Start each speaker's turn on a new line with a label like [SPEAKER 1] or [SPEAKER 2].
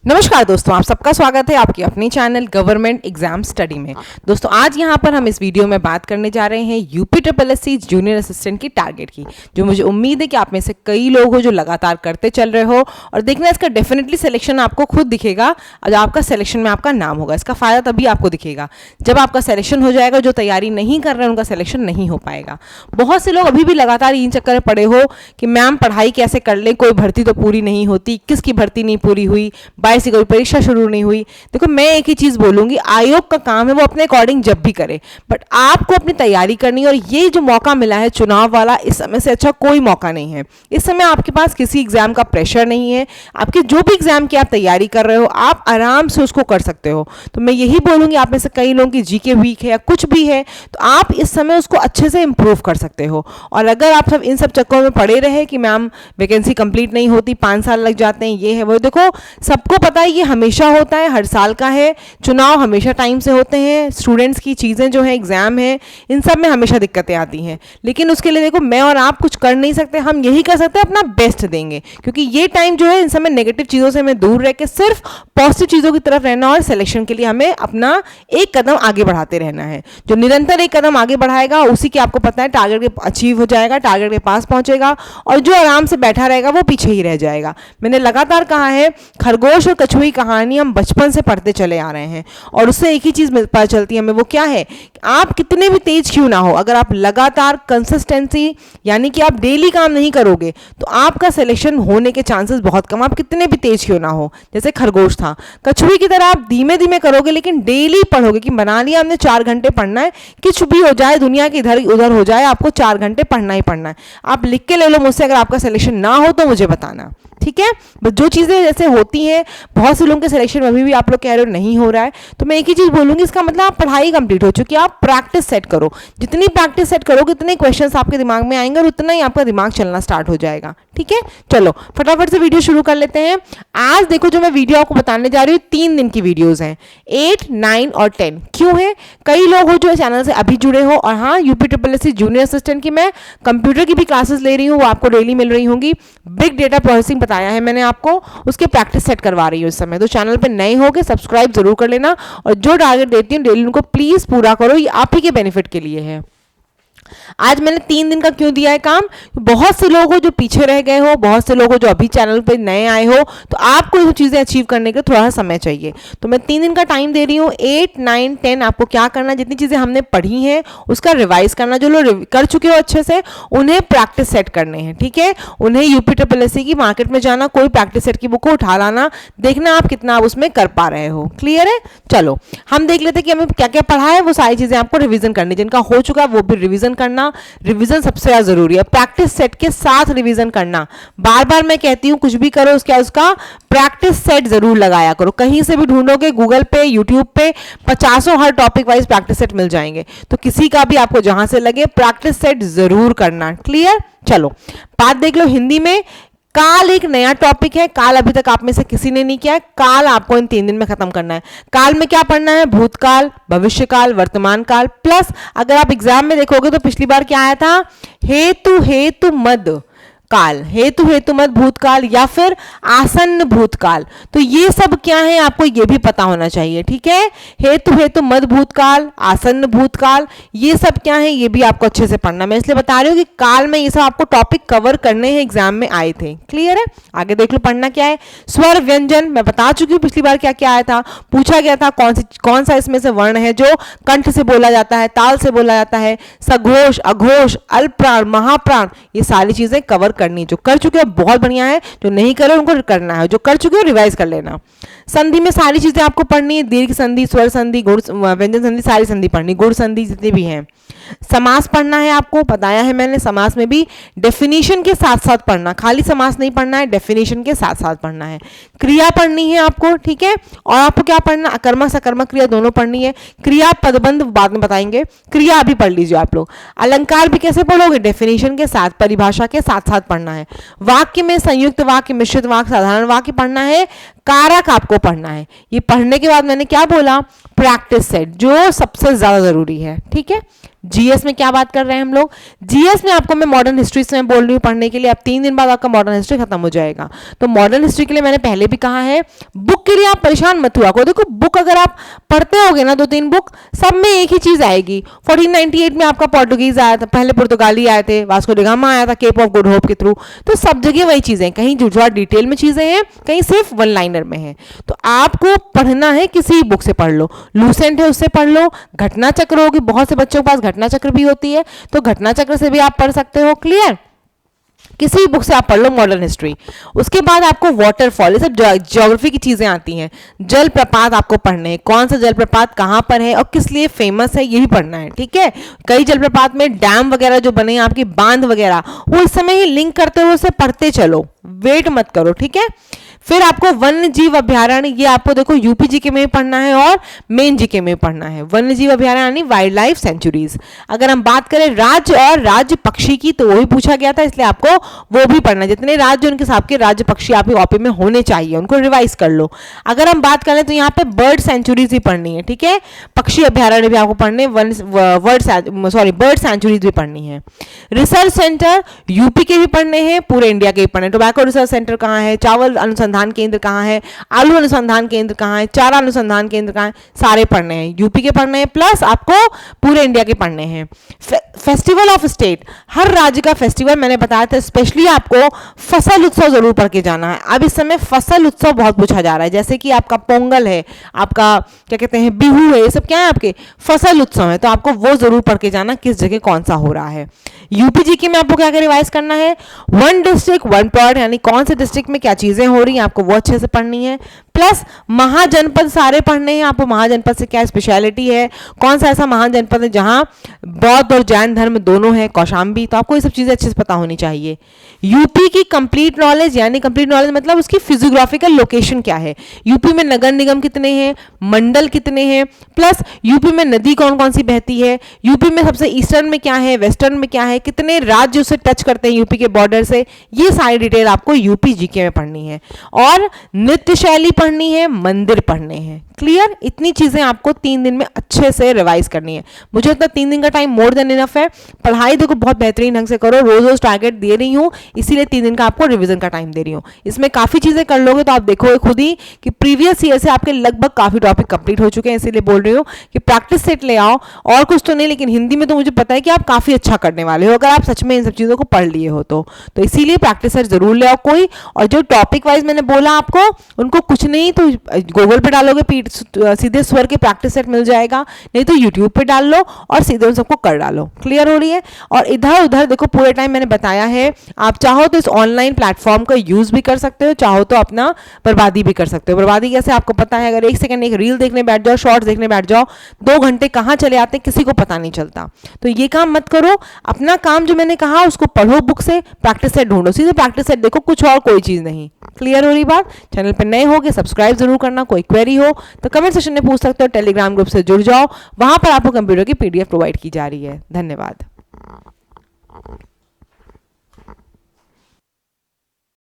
[SPEAKER 1] नमस्कार दोस्तों, आप सबका स्वागत है आपके अपने चैनल गवर्नमेंट एग्जाम स्टडी में। दोस्तों आज यहाँ पर हम इस वीडियो में बात करने जा रहे हैं यूपीएससी जूनियर असिस्टेंट की टारगेट की, जो मुझे उम्मीद है कि आप में से कई लोग हो जो लगातार करते चल रहे हो और देखना इसका डेफिनेटली सिलेक्शन आपको खुद दिखेगा। और जब आपका सिलेक्शन में आपका नाम होगा, इसका फायदा तभी आपको दिखेगा जब आपका सिलेक्शन हो जाएगा। जो तैयारी नहीं कर रहे हैं उनका सिलेक्शन नहीं हो पाएगा। बहुत से लोग अभी भी लगातार इन चक्कर में पड़े हो कि मैम पढ़ाई कैसे कर ले, कोई भर्ती तो पूरी नहीं होती, किसकी भर्ती नहीं पूरी हुई, से कोई परीक्षा शुरू नहीं हुई। देखो मैं एक ही चीज बोलूंगी, आयोग का काम है वो अपने अकॉर्डिंग जब भी करे, बट आपको अपनी तैयारी करनी है। और ये जो मौका मिला है चुनाव वाला, इस समय से अच्छा कोई मौका नहीं है। इस समय आपके पास किसी एग्जाम का प्रेशर नहीं है। आपके जो भी एग्जाम की आप तैयारी कर रहे हो आप आराम से उसको कर सकते हो। तो मैं यही बोलूंगी, आप में से कई लोगों की जीके वीक है या कुछ भी है, तो आप इस समय उसको अच्छे से इंप्रूव कर सकते हो। और अगर आप सब इन सब चक्करों में पड़े रहे कि मैम वैकेंसी कंप्लीट नहीं होती, 5 साल लग जाते हैं, ये है वो, देखो सबको पता है ये हमेशा होता है, हर साल का है। चुनाव हमेशा टाइम से होते हैं। स्टूडेंट्स की चीज़ें जो है, एग्जाम है, इन सब में हमेशा दिक्कतें आती हैं। लेकिन उसके लिए देखो मैं और आप कुछ कर नहीं सकते, हम यही कर सकते हैं अपना बेस्ट देंगे। क्योंकि ये टाइम जो है, इन समय नेगेटिव चीज़ों से हमें दूर रह के सिर्फ पॉजिटिव चीज़ों की तरफ रहना और सिलेक्शन के लिए हमें अपना एक कदम आगे बढ़ाते रहना है। जो निरंतर एक कदम आगे बढ़ाएगा उसी के आपको पता है टारगेट के अचीव हो जाएगा, टारगेट के पास पहुंचेगा। और जो आराम से बैठा रहेगा वो पीछे ही रह जाएगा। मैंने लगातार कहा है, खरगोश और कछुए कहानी हम बचपन से पढ़ते चले आ रहे हैं और उससे एक ही चीज पता चलती है हमें, वो क्या है, आप कितने भी तेज क्यों ना हो, अगर आप लगातार कंसिस्टेंसी यानी कि आप डेली काम नहीं करोगे तो आपका सिलेक्शन होने के चांसेस बहुत कम। आप कितने भी तेज क्यों ना हो, जैसे खरगोश था, कछुए की तरह आप धीमे धीमे करोगे लेकिन डेली पढ़ोगे कि बना लिया हमने 4 घंटे पढ़ना है, कुछ भी हो जाए, दुनिया के इधर उधर हो जाए, आपको 4 घंटे पढ़ना ही पढ़ना है। आप लिख के ले लो मुझसे, अगर आपका सिलेक्शन ना हो तो मुझे बताना, ठीक है। बस जो चीज़ें जैसे होती हैं, बहुत से लोगों के सिलेक्शन में अभी भी आप लोग कह रहे हो नहीं हो रहा है, तो मैं एक ही चीज़ बोलूंगी, इसका मतलब आप पढ़ाई कंप्लीट हो चुकी है, आप प्रैक्टिस सेट करो। जितनी प्रैक्टिस सेट करोगे उतने क्वेश्चंस आपके दिमाग में आएंगे और उतना ही आपका दिमाग चलना स्टार्ट हो जाएगा, ठीक है। चलो फटाफट से वीडियो शुरू कर लेते हैं। आज देखो जो मैं वीडियो आपको बताने जा रही हूँ, 3 दिन की वीडियोज़ हैं, 8, 9 और 10। क्यों है, कई लोग हो जो चैनल से अभी जुड़े हो, और हाँ यूपीएससी जूनियर असिस्टेंट की मैं कंप्यूटर की भी क्लासेस ले रही हूँ, वो आपको डेली मिल रही होंगी। बिग डेटा प्रोसेसिंग बताया है मैंने आपको, उसके प्रैक्टिस सेट करवा रही हूँ इस समय। तो चैनल पे नए होगे सब्सक्राइब जरूर कर लेना, और जो टारगेट देती हूँ डेली उनको प्लीज पूरा करो, ये आप ही के बेनिफिट के लिए है। आज मैंने 3 दिन का क्यों दिया है काम, बहुत से लोग हो जो पीछे रह गए हो, बहुत से लोग हो जो अभी चैनल पे नए आए हो, तो आपको ये चीज़ें अचीव करने के थोड़ा सा समय चाहिए। तो मैं 3 दिन का टाइम दे रही हूँ। 8, 9, 10 आपको क्या करना, जितनी चीज़ें हमने पढ़ी हैं उसका रिवाइज करना। जो लोग कर चुके हो अच्छे से उन्हें प्रैक्टिस सेट करने हैं, ठीक है। उन्हें यूपीएससी की मार्केट में जाना, कोई प्रैक्टिस सेट की बुक को उठा लाना, देखना आप कितना आप उसमें कर पा रहे हो। क्लियर है। चलो हम देख लेते कि हमें क्या क्या पढ़ा है, वो सारी चीज़ें आपको रिविजन करनी, जिनका हो चुका है वो भी रिविजन करना। रिवीजन सबसे ज्यादा जरूरी है, प्रैक्टिस सेट के साथ रिवीजन करना। बार बार मैं कहती हूं कुछ भी करो उसका प्रैक्टिस सेट जरूर लगाया करो। कहीं से भी ढूंढोगे गूगल पे, यूट्यूब पे 50 हर टॉपिक वाइज प्रैक्टिस सेट मिल जाएंगे। तो किसी का भी आपको जहां से लगे प्रैक्टिस सेट जरूर करना। क्लियर। चलो बात देख लो हिंदी में। काल एक नया टॉपिक है, काल अभी तक आप में से किसी ने नहीं किया है, काल आपको इन 3 दिन में खत्म करना है। काल में क्या पढ़ना है, भूतकाल, भविष्यकाल, वर्तमान काल, प्लस अगर आप एग्जाम में देखोगे तो पिछली बार क्या आया था, हेतु हेतु मद काल, हेतु हेतु मत भूतकाल या फिर आसन्न भूतकाल। तो ये सब क्या है आपको ये भी पता होना चाहिए, ठीक है। हेतु हेतु मत भूतकाल, आसन्न भूतकाल, ये सब क्या है ये भी आपको अच्छे से पढ़ना। मैं इसलिए बता रही हूँ कि काल में ये सब आपको टॉपिक कवर करने हैं, एग्जाम में आए थे। क्लियर है। आगे देख लो पढ़ना क्या है। स्वर व्यंजन मैं बता चुकी हूँ, पिछली बार क्या क्या आया था, पूछा गया था कौन सा इसमें से वर्ण है जो कंठ से बोला जाता है, ताल से बोला जाता है, सघोष, अघोष, अल्पप्राण, महाप्राण, ये सारी चीजें कवर करनी। जो कर चुके हो बहुत बढ़िया है, जो नहीं करे उनको करना है, जो कर चुके हो रिवाइज कर लेना। संधि में सारी चीजें आपको पढ़नी है, दीर्घ संधि, स्वर संधि, गुण व्यंजन संधि, सारी संधि पढ़नी, गुण संधि जितनी भी हैं। समास पढ़ना है, आपको बताया है मैंने, समास में भी डेफिनेशन के साथ साथ पढ़ना, खाली समास नहीं पढ़ना है, डेफिनेशन के साथ साथ पढ़ना है। क्रिया पढ़नी है आपको, ठीक है। और आपको क्या पढ़ना, अकर्मक सकर्मक क्रिया दोनों पढ़नी है। क्रिया पदबंध बाद में बताएंगे, क्रिया अभी पढ़ लीजिए आप लोग। अलंकार भी कैसे पढ़ोगे, डेफिनेशन के साथ, परिभाषा के साथ साथ पढ़ना है। वाक्य में संयुक्त वाक्य, मिश्रित वाक्य, साधारण वाक्य पढ़ना है। कारक आपको पढ़ना है। ये पढ़ने के बाद मैंने क्या बोला, प्रैक्टिस सेट जो सबसे ज्यादा जरूरी है, ठीक है। जीएस में क्या बात कर रहे हैं हम लोग, जीएस में आपको मैं मॉडर्न हिस्ट्री से मैं बोल रही हूँ पढ़ने के लिए। अब 3 दिन बाद आपका मॉडर्न हिस्ट्री खत्म हो जाएगा। तो मॉडर्न हिस्ट्री के लिए मैंने पहले भी कहा है, बुक के लिए आप परेशान मत हुआ करो। देखो बुक अगर आप पढ़ते होगे ना 2-3 बुक, सब में एक ही चीज आएगी। 1498 में आपका पोर्टुगीज आया था, पहले पुर्तगाली आए थे, वास्को डी गामा आया था केप ऑफ गुड होप के थ्रू। तो सब जगह वही चीजें, कहीं जुड़वा डिटेल में चीजें हैं, कहीं सिर्फ वन लाइनर में है। तो आपको पढ़ना है किसी बुक से पढ़ लो, लूसेंट है उससे पढ़ लो, घटना चक्र होगी, बहुत से बच्चों के पास घटना चक्र भी होती है, तो घटना चक्र से भी आप पढ़ सकते हो। क्लियर, किसी भी बुक से आप पढ़ लो मॉडर्न हिस्ट्री। उसके बाद आपको वाटरफॉल, ये सब ज्योग्राफी की चीजें आती हैं। जलप्रपात आपको पढ़ने हैं, कौन सा जलप्रपात कहाँ पर है और किस लिए फेमस है, ये भी पढ़ना है। ठीक है, कई जलप्रपात में डैम वगैरह जो बने हैं आपकी, बांध वगैरह, वो इस समय ही लिंक करते हुए उसे पढ़ते चलो, वेट मत करो। ठीक है, फिर आपको वन्य जीव अभ्यारण्य, ये आपको देखो यूपी जीके में भी पढ़ना है और मेन जीके में भी पढ़ना है। वन्य जीव अभ्यारण्य यानी वाइल्ड लाइफ सेंचुरीज। अगर हम बात करें राज्य और राज्य पक्षी की, तो वो भी पूछा गया था, इसलिए आपको वो भी पढ़ना है। जितने राज्य उनके हिसाब के राज्य पक्षी आपकी कॉपी में होने चाहिए, उनको रिवाइज कर लो। अगर हम बात करें तो यहाँ पे बर्ड सेंचुरीज भी पढ़नी है। ठीक है, पक्षी अभ्यारण्य भी आपको पढ़ने, बर्ड सेंचुरीज भी पढ़नी है। रिसर्च सेंटर यूपी के भी पढ़ने हैं, पूरे इंडिया के भी पढ़ने। टोबैको रिसर्च सेंटर कहाँ है, चावल अनुसंधान केंद्र कहाँ है, आलू अनुसंधान केंद्र कहाँ है, चारा अनुसंधान केंद्र कहाँ है, सारे पढ़ने हैं, यूपी के पढ़ने हैं, प्लस आपको पूरे इंडिया के पढ़ने हैं। फेस्टिवल ऑफ स्टेट, हर राज्य का फेस्टिवल मैंने बताया था, स्पेशली आपको फसल उत्सव जरूर पढ़ के जाना है। अब इस समय फसल उत्सव बहुत पूछा जा रहा है, जैसे कि आपका पोंगल है, आपका क्या कहते हैं बिहू है, ये सब क्या है आपके फसल उत्सव है, तो आपको वो जरूर पढ़ के जाना किस जगह कौन सा हो रहा है। यूपी जीके में आपको क्या क्या रिवाइज करना है, वन डिस्ट्रिक्ट वन प्लॉट, यानी कौन से डिस्ट्रिक्ट में क्या चीजें हो रही हैं आपको वो अच्छे से पढ़नी है। प्लस महाजनपद सारे पढ़ने हैं आपको, महाजनपद से क्या स्पेशलिटी है, कौन सा ऐसा महाजनपद है जहां बौद्ध और जैन धर्म दोनों है, कौशाम्बी, तो आपको ये सब चीजें अच्छे से पता होनी चाहिए। यूपी की कंप्लीट नॉलेज, यानी कंप्लीट नॉलेज मतलब उसकी फिजियोग्राफिकल लोकेशन क्या है, यूपी में नगर निगम कितने हैं, मंडल कितने हैं, प्लस यूपी में नदी कौन कौन सी बहती है, यूपी में सबसे ईस्टर्न में क्या है, वेस्टर्न में क्या है, कितने राज्य उसे टच करते हैं यूपी के बॉर्डर से, ये सारी डिटेल आपको यूपी जीके में पढ़नी है। और नृत्य शैली पढ़नी है, मंदिर पढ़ने हैं। क्लियर, इतनी चीजें आपको 3 दिन में अच्छे से रिवाइज करनी है। मुझे लगता है 3 दिन का टाइम मोर देन इनफ है। पढ़ाई देखो बहुत बेहतरीन ढंग से करो, रोज रोज टारगेट दे रही हूँ, इसीलिए 3 दिन का आपको रिवीजन का टाइम दे रही हूँ। इसमें काफी चीजें कर लोगे तो आप देखोगे खुद ही कि प्रीवियस ईयर से आपके लगभग काफी टॉपिक कंप्लीट हो चुके हैं। इसीलिए बोल रही हूँ कि प्रैक्टिस सेट ले आओ, और कुछ तो नहीं, लेकिन हिंदी में तो मुझे पता है कि आप काफी अच्छा करने वाले हो अगर आप सच में इन सब चीजों को पढ़ लिए हो तो इसीलिए प्रैक्टिस सेट जरूर ले आओ कोई। और जो टॉपिक वाइज मैंने बोला आपको, उनको कुछ नहीं तो गूगल पे डालोगे, सीधे स्वर के प्रैक्टिस सेट मिल जाएगा, नहीं तो यूट्यूब पे डाल लो और सीधे उन सबको कर डालो। क्लियर हो रही है। और इधर उधर देखो पूरे टाइम मैंने बताया है, आप चाहो तो इस ऑनलाइन प्लेटफॉर्म का यूज भी कर सकते हो, चाहो तो अपना बर्बादी भी कर सकते हो। बर्बादी कैसे आपको पता है, अगर 1 सेकंड एक रील देखने बैठ जाओ, शॉर्ट्स देखने बैठ जाओ, 2 घंटे कहाँ चले आते हैं किसी को पता नहीं चलता। तो ये काम मत करो, अपना काम जो मैंने कहा उसको पढ़ो, बुक से प्रैक्टिस सेट ढूंढो, सीधे प्रैक्टिस सेट देखो, कुछ और कोई चीज नहीं। क्लियर हो रही बात। चैनल पर नए होगे सब्सक्राइब जरूर करना, कोई क्वेरी हो तो कमेंट सेक्शन में पूछ सकते हो, टेलीग्राम ग्रुप से जुड़ जाओ, वहां पर आपको कंप्यूटर की PDF प्रोवाइड की जा रही है। धन्यवाद।